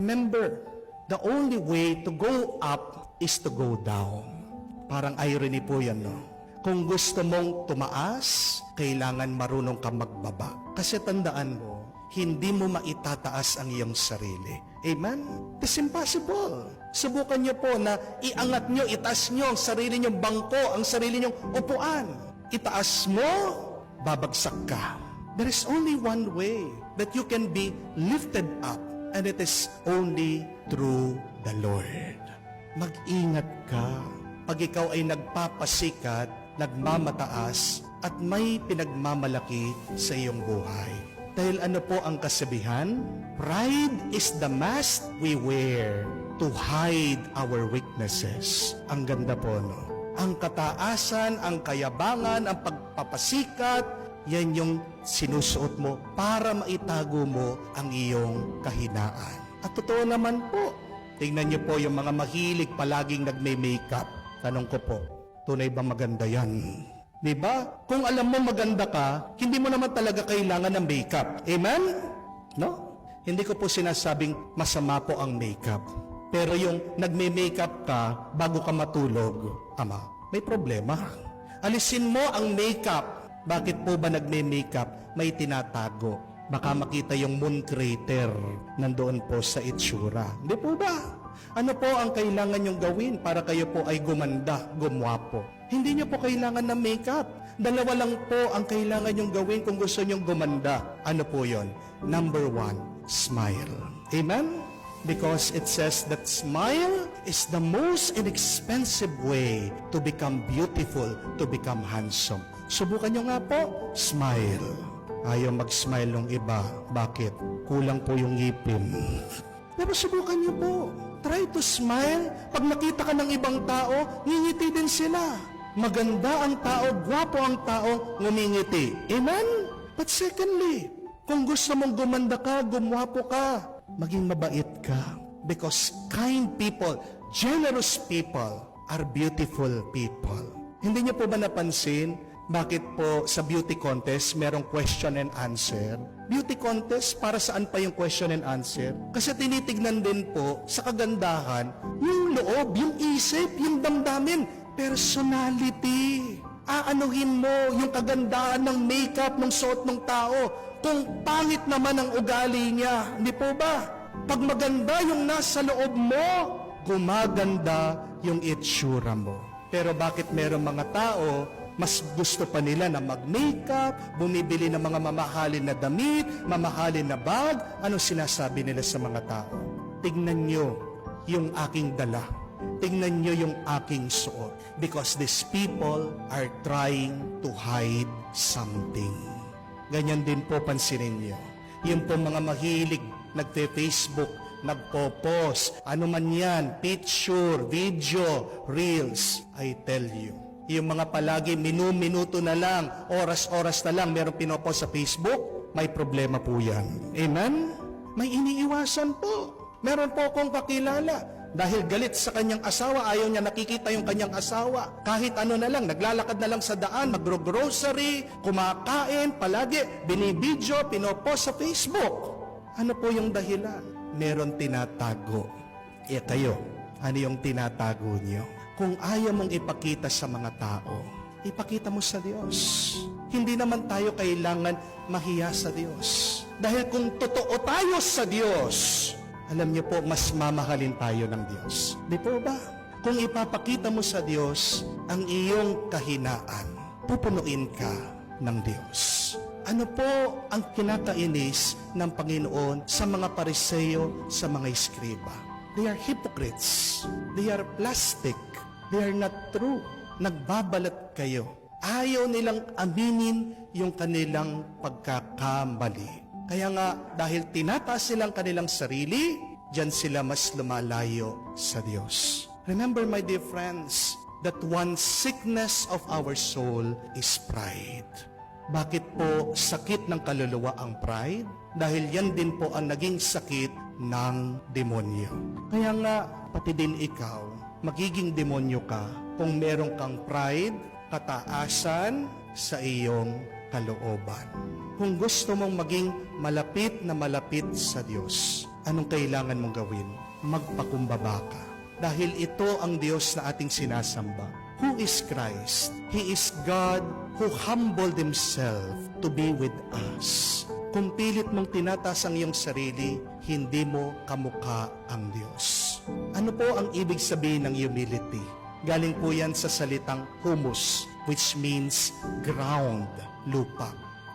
Remember, the only way to go up is to go down. Parang irony po yan, no? Kung gusto mong tumaas, kailangan marunong kang magbaba. Kasi tandaan mo, hindi mo maitataas ang iyong sarili. Amen? It's impossible. Subukan niyo po na iangat niyo, itaas niyo ang sarili niyong bangko, ang sarili niyong upuan. Itaas mo, babagsak ka. There is only one way that you can be lifted up, and it is only through the Lord. Mag-ingat ka pag ikaw ay nagpapasikat, nagmamataas, at may pinagmamalaki sa iyong buhay. Dahil ano po ang kasabihan? Pride is the mask we wear to hide our weaknesses. Ang ganda po, no? Ang kataasan, ang kayabangan, ang pagpapasikat, yan yung sinusuot mo para maitago mo ang iyong kahinaan. At totoo naman po, tingnan niyo po yung mga mahilig palaging nagme-makeup. Tanong ko po, tunay ba maganda yan? Diba? Kung alam mo maganda ka, hindi mo naman talaga kailangan ng makeup. Amen? No? Hindi ko po sinasabing masama po ang makeup. Pero yung nagme-makeup ka bago ka matulog, ama, may problema. Alisin mo ang makeup. Bakit po ba nagme-makeup? May tinatago. Baka makita yung moon crater nandoon po sa itsura. Hindi po ba? Ano po ang kailangan nyong gawin para kayo po ay gumanda, gumwapo? Hindi nyo po kailangan ng makeup. Dalawa lang po ang kailangan nyong gawin kung gusto nyong gumanda. Ano po yon? Number 1, smile. Amen? Because it says that smile is the most inexpensive way to become beautiful, to become handsome. Subukan nyo nga po, smile. Ayaw mag-smile ng iba. Bakit? Kulang po yung ngipin. Pero subukan nyo po. Try to smile. Pag nakita ka ng ibang tao, ngingiti din sila. Maganda ang tao, gwapo ang tao, ngumingiti. Amen? But secondly, kung gusto mong gumanda ka, gumwapo ka, maging mabait ka. Because kind people, generous people, are beautiful people. Hindi niyo po ba napansin, bakit po sa beauty contest merong question and answer? Beauty contest, para saan pa yung question and answer? Kasi tinitignan din po sa kagandahan, yung loob, yung isip, yung damdamin, personality. Aanuhin mo yung kagandahan ng makeup, ng suot ng tao. Kung pangit naman ang ugali niya, hindi po ba? Pag maganda yung nasa loob mo, gumaganda yung itsura mo. Pero bakit merong mga tao, mas gusto pa nila na mag-makeup, bumibili ng mga mamahalin na damit, mamahalin na bag? Ano sinasabi nila sa mga tao? Tignan nyo yung aking dala. Tignan nyo yung aking suot. Because these people are trying to hide something. Ganyan din po pansinin nyo. Yung po mga mahilig, nagpe-Facebook, nagpo-post, ano man yan, picture, video, reels, I tell you. Yung mga palagi minuto na lang, oras-oras na lang, meron pinopost sa Facebook, may problema po yan. Amen? May iniiwasan po. Meron po akong kakilala. Dahil galit sa kanyang asawa, ayaw niya nakikita yung kanyang asawa. Kahit ano na lang, naglalakad na lang sa daan, magro-grocery, kumakain, palagi, binibidyo, pinopost sa Facebook. Ano po yung dahilan? Meron tinatago. Kayo, ano yung tinatago niyo? Kung ayaw mong ipakita sa mga tao, ipakita mo sa Diyos. Hindi naman tayo kailangan mahiya sa Diyos. Dahil kung totoo tayo sa Diyos, alam niyo po, mas mamahalin tayo ng Diyos. Di po ba? Kung ipapakita mo sa Diyos ang iyong kahinaan, pupunuin ka ng Diyos. Ano po ang kinakainis ng Panginoon sa mga Pariseo, sa mga Eskriba? They are hypocrites. They are plastic. They are not true. Nagbabalat kayo. Ayaw nilang aminin yung kanilang pagkakamali. Kaya nga, dahil tinataas silang kanilang sarili, diyan sila mas lumalayo sa Diyos. Remember, my dear friends, that one sickness of our soul is pride. Bakit po sakit ng kaluluwa ang pride? Dahil yan din po ang naging sakit ng demonyo. Kaya nga, pati din ikaw, magiging demonyo ka kung meron kang pride, kataasan sa iyong kalooban. Kung gusto mong maging malapit na malapit sa Diyos, anong kailangan mong gawin? Magpakumbaba ka. Dahil ito ang Diyos na ating sinasamba. Who is Christ? He is God who humbled Himself to be with us. Kung pilit mong tinataas ang iyong sarili, hindi mo kamukha ang Diyos. Ano po ang ibig sabihin ng humility? Galing po yan sa salitang humus, which means ground, lupa.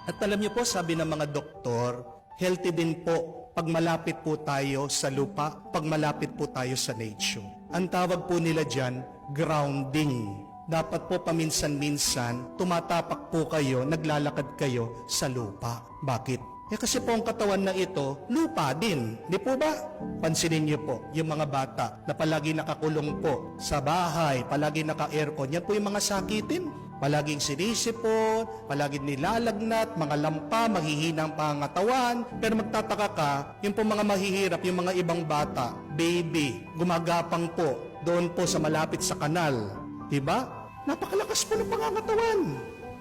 At alam niyo po, sabi ng mga doktor, healthy din po pag malapit po tayo sa lupa, pag malapit po tayo sa nature. Ang tawag po nila dyan, grounding. Dapat po paminsan-minsan, tumatapak po kayo, naglalakad kayo sa lupa. Bakit? Kasi po ang katawan na ito, lupa din. Di po ba? Pansinin niyo po, yung mga bata na palagi nakakulong po sa bahay, palagi naka-aircon, yan po yung mga sakitin. Palaging sinisipon, palaging nilalagnat, mga lampa, mahihinang pangatawan. Pero magtataka ka, yung po mga mahihirap, yung mga ibang bata, baby, gumagapang po, doon po sa malapit sa kanal. Diba? Napakalakas po ng pangangatawan.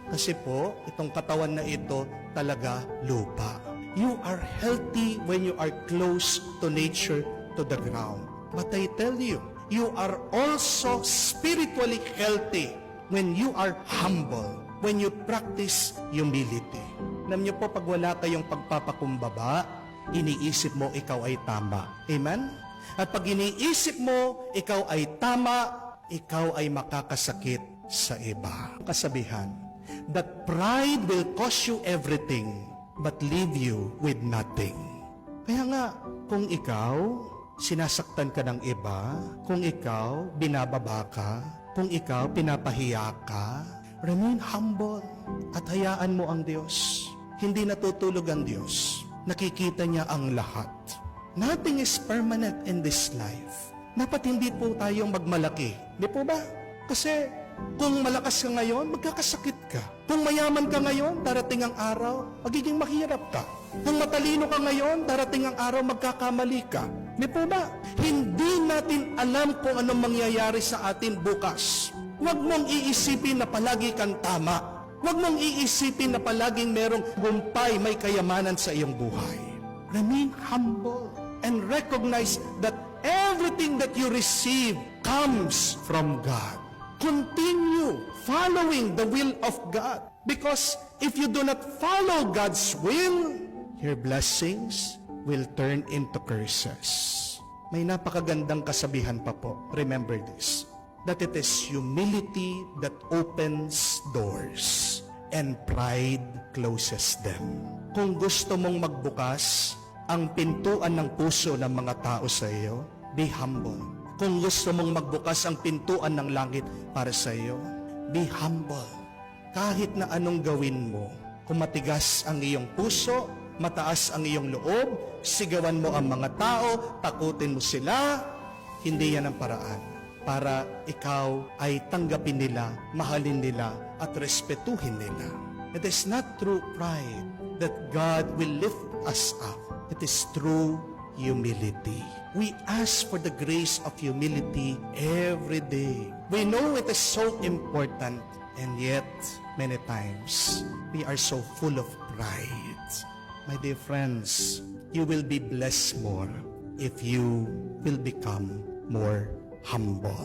Kasi po, itong katawan na ito talaga lupa. You are healthy when you are close to nature, to the ground. But I tell you, you are also spiritually healthy when you are humble, when you practice humility. Alam niyo po, pag wala kayong pagpapakumbaba, iniisip mo ikaw ay tama. Amen? At pag iniisip mo ikaw ay tama, ikaw ay makakasakit sa iba. Kasabihan, that pride will cost you everything, but leave you with nothing. Kaya nga, kung ikaw, sinasaktan ka ng iba, kung ikaw, binababa ka, kung ikaw, pinapahiya ka, remain humble at hayaan mo ang Diyos. Hindi natutulog ang Diyos. Nakikita niya ang lahat. Nothing is permanent in this life. Dapat hindi po tayong magmalaki. Di po ba? Kasi kung malakas ka ngayon, magkakasakit ka. Kung mayaman ka ngayon, darating ang araw, magiging mahirap ka. Kung matalino ka ngayon, darating ang araw, magkakamali ka. Di po ba? Hindi natin alam kung anong mangyayari sa atin bukas. Huwag mong iisipin na palagi kang tama. Huwag mong iisipin na palaging merong gumpay, may kayamanan sa iyong buhay. Remain humble and recognize that everything that you receive comes from God. Continue following the will of God. Because if you do not follow God's will, your blessings will turn into curses. May napakagandang kasabihan pa po. Remember this. That it is humility that opens doors and pride closes them. Kung gusto mong magbukas ang pintuan ng puso ng mga tao sa iyo, be humble. Kung gusto mong magbukas ang pintuan ng langit para sa iyo, be humble. Kahit na anong gawin mo, kung matigas ang iyong puso, mataas ang iyong loob, sigawan mo ang mga tao, takutin mo sila, hindi yan ang paraan para ikaw ay tanggapin nila, mahalin nila, at respetuhin nila. It is not through pride that God will lift us up. It is through humility. We ask for the grace of humility every day. We know it is so important, and yet, many times, we are so full of pride. My dear friends, you will be blessed more if you will become more humble.